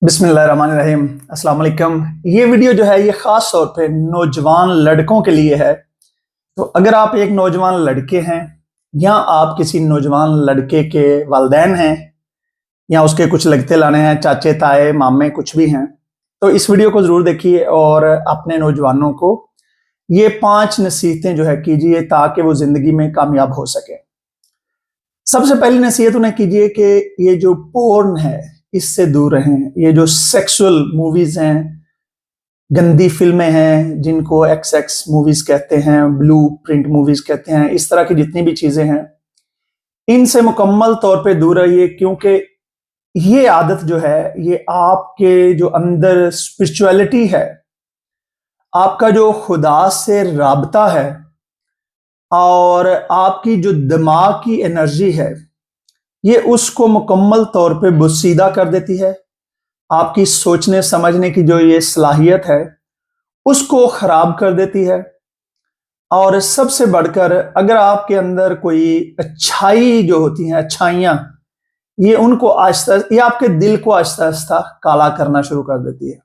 बिस्मिल्लाहिर्रहमानिर्रहीम। अस्सलाम वालेकुम। ये वीडियो जो है ये ख़ास तौर पे नौजवान लड़कों के लिए है। तो अगर आप एक नौजवान लड़के हैं या आप किसी नौजवान लड़के के वालिदैन हैं या उसके कुछ लगते लाने हैं, चाचे ताए मामे कुछ भी हैं, तो इस वीडियो को ज़रूर देखिए और अपने नौजवानों को ये 5 नसीहतें जो है कीजिए ताकि वो ज़िंदगी में कामयाब हो सके। सबसे पहली नसीहत उन्हें कीजिए कि ये जो पोर्न है इससे दूर रहें। ये जो सेक्सुअल मूवीज हैं, गंदी फिल्में हैं जिनको एक्स एक्स मूवीज कहते हैं, ब्लू प्रिंट मूवीज कहते हैं, इस तरह की जितनी भी चीजें हैं इनसे मुकम्मल तौर पे दूर रहिए, क्योंकि ये आदत जो है ये आपके जो अंदर स्पिरिचुअलिटी है, आपका जो खुदा से राबता है और आपकी जो दिमाग की एनर्जी है ये उसको मुकम्मल तौर पे बुसीदा कर देती है। आपकी सोचने समझने की जो ये सलाहियत है उसको खराब कर देती है। और सबसे बढ़कर अगर आपके अंदर कोई अच्छाई जो होती हैं, अच्छाइयाँ, ये उनको आहिस्ता ये आपके दिल को आहिस्ता आहिस्ता काला करना शुरू कर देती है।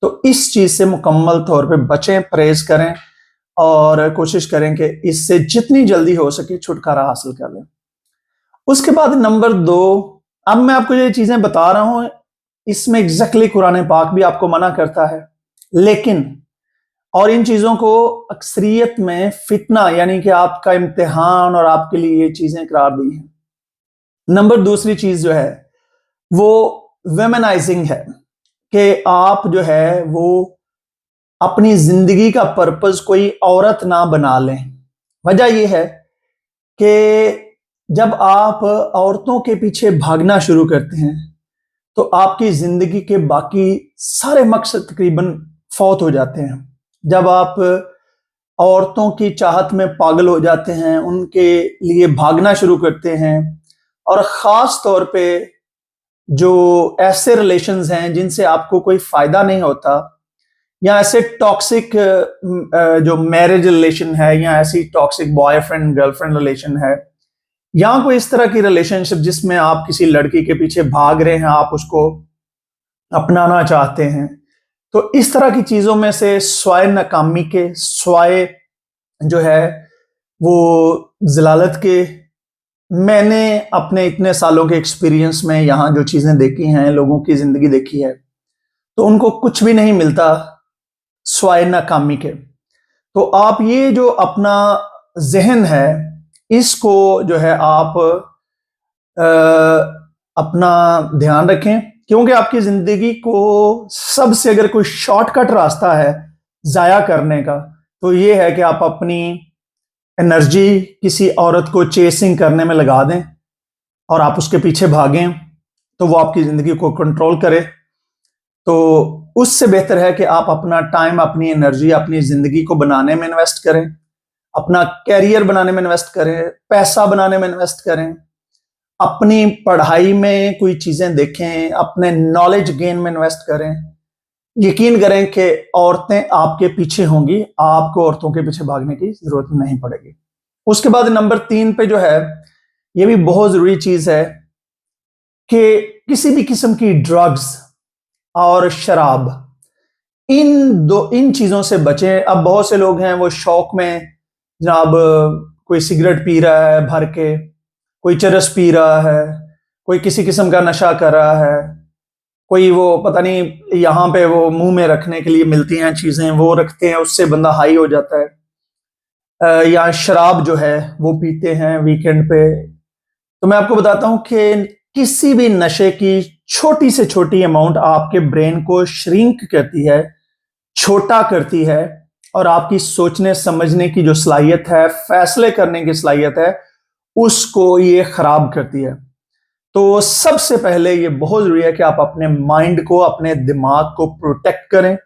तो इस चीज से मुकम्मल तौर पे बचें, परहेज करें और कोशिश करें कि इससे जितनी जल्दी हो सके छुटकारा हासिल कर लें। उसके बाद नंबर 2, अब मैं आपको ये चीजें बता रहा हूं इसमें एग्जैक्टली कुरान पाक भी आपको मना करता है, लेकिन और इन चीजों को अक्सरियत में फितना यानी कि आपका इम्तिहान और आपके लिए ये चीजें करार दी हैं। नंबर दूसरी चीज जो है वो वेमेनाइजिंग है कि आप जो है वो अपनी जिंदगी का पर्पस कोई औरत ना बना लें। वजह यह है कि जब आप औरतों के पीछे भागना शुरू करते हैं तो आपकी जिंदगी के बाकी सारे मकसद तकरीबन फौत हो जाते हैं। जब आप औरतों की चाहत में पागल हो जाते हैं, उनके लिए भागना शुरू करते हैं, और ख़ास तौर पे जो ऐसे रिलेशंस हैं जिनसे आपको कोई फ़ायदा नहीं होता, या ऐसे टॉक्सिक जो मैरिज रिलेशन है, या ऐसी टॉक्सिक बॉयफ्रेंड गर्लफ्रेंड रिलेशन है, या कोई इस तरह की रिलेशनशिप जिसमें आप किसी लड़की के पीछे भाग रहे हैं, आप उसको अपनाना चाहते हैं, तो इस तरह की चीज़ों में से स्वाय नाकामी के, स्वाय जो है वो ज़लालत के, मैंने अपने इतने सालों के एक्सपीरियंस में यहाँ जो चीज़ें देखी हैं, लोगों की ज़िंदगी देखी है, तो उनको कुछ भी नहीं मिलता स्वाय नाकामी के। तो आप ये जो अपना जहन है इसको जो है आप अपना ध्यान रखें, क्योंकि आपकी जिंदगी को सबसे अगर कोई शॉर्टकट रास्ता है जाया करने का तो ये है कि आप अपनी एनर्जी किसी औरत को चेसिंग करने में लगा दें और आप उसके पीछे भागें तो वो आपकी जिंदगी को कंट्रोल करे। तो उससे बेहतर है कि आप अपना टाइम, अपनी एनर्जी, अपनी जिंदगी को बनाने में इन्वेस्ट करें, अपना कैरियर बनाने में इन्वेस्ट करें, पैसा बनाने में इन्वेस्ट करें, अपनी पढ़ाई में कोई चीजें देखें, अपने नॉलेज गेन में इन्वेस्ट करें। यकीन करें कि औरतें आपके पीछे होंगी, आपको औरतों के पीछे भागने की जरूरत नहीं पड़ेगी। उसके बाद नंबर 3 पे जो है ये भी बहुत जरूरी चीज है कि किसी भी किस्म की ड्रग्स और शराब, इन चीजों से बचें। अब बहुत से लोग हैं वो शौक में जनाब कोई सिगरेट पी रहा है भर के, कोई चरस पी रहा है, कोई किसी किस्म का नशा कर रहा है, कोई वो पता नहीं यहाँ पे वो मुंह में रखने के लिए मिलती हैं चीजें वो रखते हैं, उससे बंदा हाई हो जाता है। या शराब जो है वो पीते हैं वीकेंड पे। तो मैं आपको बताता हूँ कि किसी भी नशे की छोटी से छोटी अमाउंट आपके ब्रेन को श्रिंक करती है, छोटा करती है, और आपकी सोचने समझने की जो सलाहियत है, फैसले करने की सलाहियत है, उसको ये खराब करती है। तो सबसे पहले ये बहुत जरूरी है कि आप अपने माइंड को, अपने दिमाग को प्रोटेक्ट करें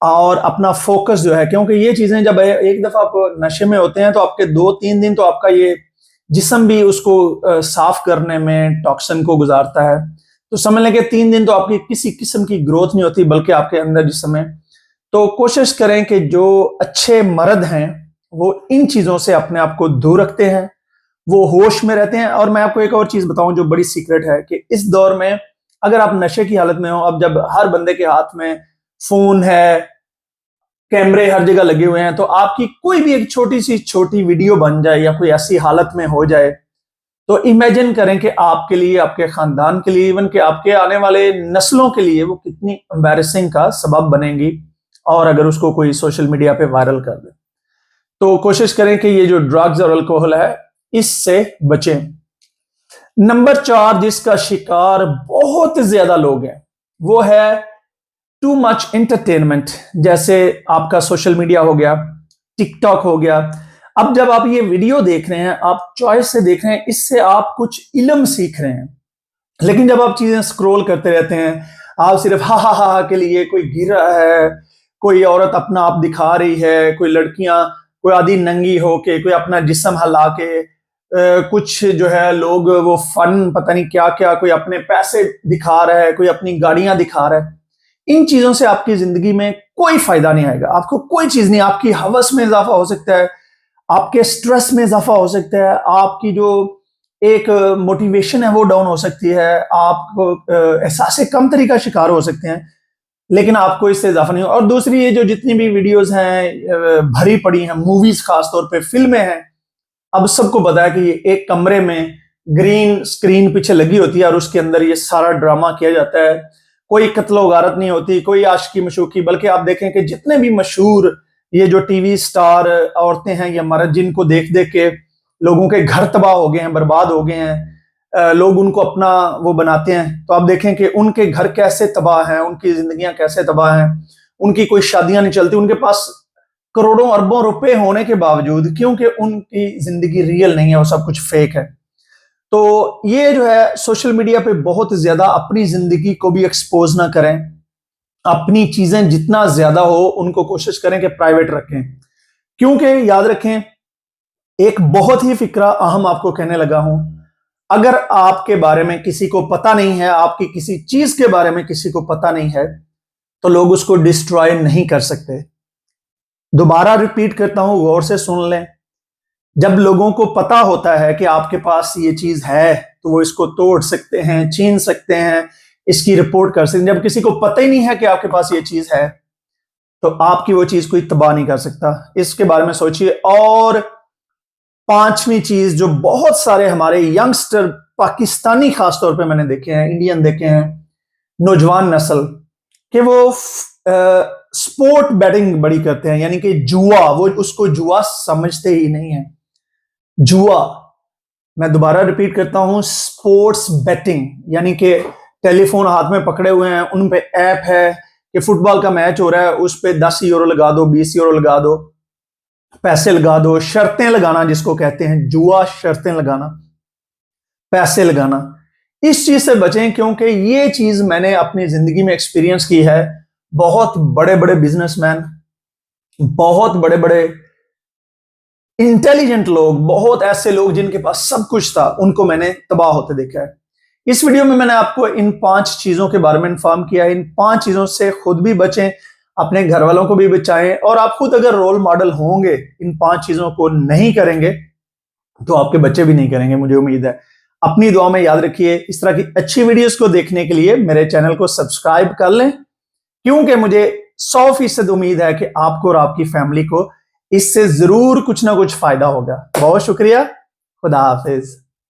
और अपना फोकस जो है, क्योंकि ये चीजें जब एक दफा आप नशे में होते हैं तो आपके 2-3 दिन तो आपका ये जिस्म भी उसको साफ करने में टॉक्सिन को गुजारता है। तो समझ लें कि 3 दिन तो आपकी किसी किस्म की ग्रोथ नहीं होती बल्कि आपके अंदर जिस्म है। तो कोशिश करें कि जो अच्छे मर्द हैं वो इन चीजों से अपने आप को दूर रखते हैं, वो होश में रहते हैं। और मैं आपको एक और चीज बताऊं जो बड़ी सीक्रेट है कि इस दौर में اگر آپ نشے کی حالت میں ہو، اب جب ہر بندے کے ہاتھ میں فون ہے، کیمرے ہر جگہ لگے ہوئے ہیں، تو آپ کی کوئی بھی ایک چھوٹی ویڈیو بن جائے یا کوئی ایسی حالت میں ہو جائے، تو امیجن کریں کہ آپ کے لیے، آپ کے خاندان کے لیے، ایون کہ آپ کے آنے والے نسلوں کے لیے وہ کتنی امبیرسنگ کا سبب بنے گی، اور اگر اس کو کوئی سوشل میڈیا پہ وائرل کر دے۔ تو کوشش کریں کہ یہ جو ڈرگز اور الکوہل ہے اس سے بچیں۔ نمبر 4 جس کا شکار بہت زیادہ لوگ ہیں وہ ہے ٹو مچ انٹرٹینمنٹ، جیسے آپ کا سوشل میڈیا ہو گیا، ٹک ٹاک ہو گیا۔ اب جب آپ یہ ویڈیو دیکھ رہے ہیں، آپ چوائس سے دیکھ رہے ہیں، اس سے آپ کچھ علم سیکھ رہے ہیں، لیکن جب آپ چیزیں سکرول کرتے رہتے ہیں، آپ صرف ہا ہا ہا کے لیے، کوئی گر رہا ہے، کوئی عورت اپنا آپ دکھا رہی ہے، کوئی لڑکیاں، کوئی آدھی ننگی ہو کے، کوئی اپنا جسم ہلا کے، کچھ جو ہے لوگ وہ فن پتہ نہیں کیا کیا، کوئی اپنے پیسے دکھا رہا ہے، کوئی اپنی گاڑیاں دکھا رہا ہے۔ ان چیزوں سے آپ کی زندگی میں کوئی فائدہ نہیں آئے گا، آپ کو کوئی چیز نہیں، آپ کی ہوس میں اضافہ ہو سکتا ہے، آپ کے سٹریس میں اضافہ ہو سکتا ہے، آپ کی جو ایک موٹیویشن ہے وہ ڈاؤن ہو سکتی ہے، آپ کو احساس کمتری کا شکار ہو سکتے ہیں، لیکن آپ کو اس سے اضافہ نہیں ہو۔ اور دوسری، یہ جو جتنی بھی ویڈیوز ہیں بھری پڑی ہیں، موویز خاص طور پہ، فلمیں ہیں، اب سب کو پتا ہے کہ یہ ایک کمرے میں گرین سکرین پیچھے لگی ہوتی ہے اور اس کے اندر یہ سارا ڈرامہ کیا جاتا ہے، کوئی قتل و غارت نہیں ہوتی، کوئی عاشقی مشوقی، بلکہ آپ دیکھیں کہ جتنے بھی مشہور یہ جو ٹی وی سٹار عورتیں ہیں یا مرد، جن کو دیکھ دیکھ کے لوگوں کے گھر تباہ ہو گئے ہیں، برباد ہو گئے ہیں، لوگ ان کو اپنا وہ بناتے ہیں، تو آپ دیکھیں کہ ان کے گھر کیسے تباہ ہیں، ان کی زندگیاں کیسے تباہ ہیں، ان کی کوئی شادیاں نہیں چلتی، ان کے پاس کروڑوں اربوں روپے ہونے کے باوجود، کیونکہ ان کی زندگی ریئل نہیں ہے، وہ سب کچھ فیک ہے۔ تو یہ جو ہے سوشل میڈیا پہ بہت زیادہ اپنی زندگی کو بھی ایکسپوز نہ کریں، اپنی چیزیں جتنا زیادہ ہو ان کو کوشش کریں کہ پرائیویٹ رکھیں، کیونکہ یاد رکھیں ایک بہت ہی فکرہ اہم آپ کو کہنے لگا ہوں، اگر آپ کے بارے میں کسی کو پتہ نہیں ہے، آپ کی کسی چیز کے بارے میں کسی کو پتہ نہیں ہے، تو لوگ اس کو ڈسٹرائے نہیں کر سکتے۔ دوبارہ ریپیٹ کرتا ہوں، غور سے سن لیں، جب لوگوں کو پتا ہوتا ہے کہ آپ کے پاس یہ چیز ہے تو وہ اس کو توڑ سکتے ہیں، چھین سکتے ہیں، اس کی رپورٹ کر سکتے ہیں۔ جب کسی کو پتہ ہی نہیں ہے کہ آپ کے پاس یہ چیز ہے تو آپ کی وہ چیز کوئی تباہ نہیں کر سکتا، اس کے بارے میں سوچئے۔ اور 5ویں چیز جو بہت سارے ہمارے ینگسٹر، پاکستانی خاص طور پہ میں نے دیکھے ہیں، انڈین دیکھے ہیں، نوجوان نسل، کہ وہ سپورٹ بیٹنگ بڑی کرتے ہیں، یعنی کہ جوا، وہ اس کو جوا سمجھتے ہی نہیں ہیں۔ جوا، میں دوبارہ ریپیٹ کرتا ہوں، سپورٹس بیٹنگ، یعنی کہ ٹیلی فون ہاتھ میں پکڑے ہوئے ہیں، ان پہ ایپ ہے کہ فٹ بال کا میچ ہو رہا ہے، اس پہ 10 یورو لگا دو، 20 یورو لگا دو، پیسے لگا دو، شرطیں لگانا جس کو کہتے ہیں جوا، شرطیں لگانا، پیسے لگانا۔ اس چیز سے بچیں، کیونکہ یہ چیز میں نے اپنی زندگی میں ایکسپیرینس کی ہے۔ بہت بڑے بڑے بزنس مین، بہت بڑے بڑے انٹیلیجنٹ لوگ، بہت ایسے لوگ جن کے پاس سب کچھ تھا، ان کو میں نے تباہ ہوتے دیکھا ہے۔ اس ویڈیو میں نے آپ کو ان 5 چیزوں کے بارے میں انفارم کیا ہے۔ ان 5 چیزوں سے خود بھی بچیں، اپنے گھر والوں کو بھی بچائیں، اور آپ خود اگر رول ماڈل ہوں گے، ان 5 چیزوں کو نہیں کریں گے تو آپ کے بچے بھی نہیں کریں گے، مجھے امید ہے۔ اپنی دعا میں یاد رکھیے، اس طرح کی اچھی ویڈیوز کو دیکھنے کے لیے میرے چینل کو سبسکرائب کر لیں، کیونکہ مجھے 100% امید ہے کہ آپ کو اور آپ کی فیملی کو اس سے ضرور کچھ نہ کچھ فائدہ ہوگا۔ بہت شکریہ، خدا حافظ۔